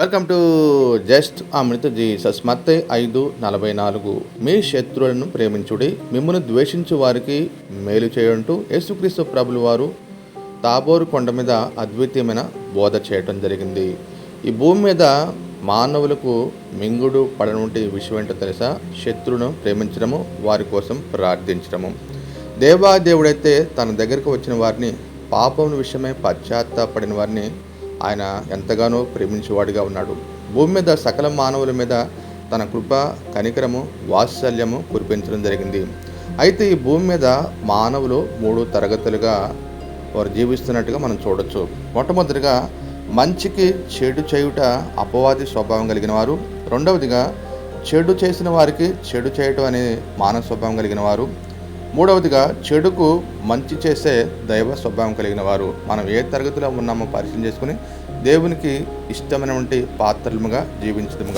Welcome to just Amrita Jesus మత్తయి 5:44 మీ శత్రువులను ప్రేమించుడి మిమ్మును ద్వేషించు వారికి మేలు చేయంటూ యేసుక్రీస్తు ప్రభులు వారు తాబోరు కొండ మీద అద్వితీయమైన బోధ చేయటం జరిగింది. ఈ భూమి మీద మానవులకు మింగుడు పడనటువంటి విషయం ఏంటో తెలుసా? శత్రువును ప్రేమించడము, వారి కోసం ప్రార్థించడము. దేవాదేవుడైతే తన దగ్గరకు వచ్చిన వారిని, పాపం విషయమై పశ్చాత్తాపడిన వారిని ఆయన ఎంతగానో ప్రేమించేవాడిగా ఉన్నాడు. భూమి మీద సకల మానవుల మీద తన కృప, కనికరము, వాత్సల్యము కురిపించడం జరిగింది. అయితే ఈ భూమి మీద మానవులు 3 తరగతులుగా వారు జీవిస్తున్నట్టుగా మనం చూడొచ్చు. మొట్టమొదటిగా మంచికి చెడు చేయుట అపవాది స్వభావం కలిగిన వారు. రెండవదిగా చెడు చేసిన వారికి చెడు చేయటం అనే మానవ స్వభావం కలిగిన వారు. మూడవదిగా చెడుకు మంచి చేసే దైవ స్వభావం కలిగిన వారు. మనం ఏ తరగతిలో ఉన్నామో పరిశీలన చేసుకుని దేవునికి ఇష్టమైనటువంటి పాత్రలుగా జీవించడముగా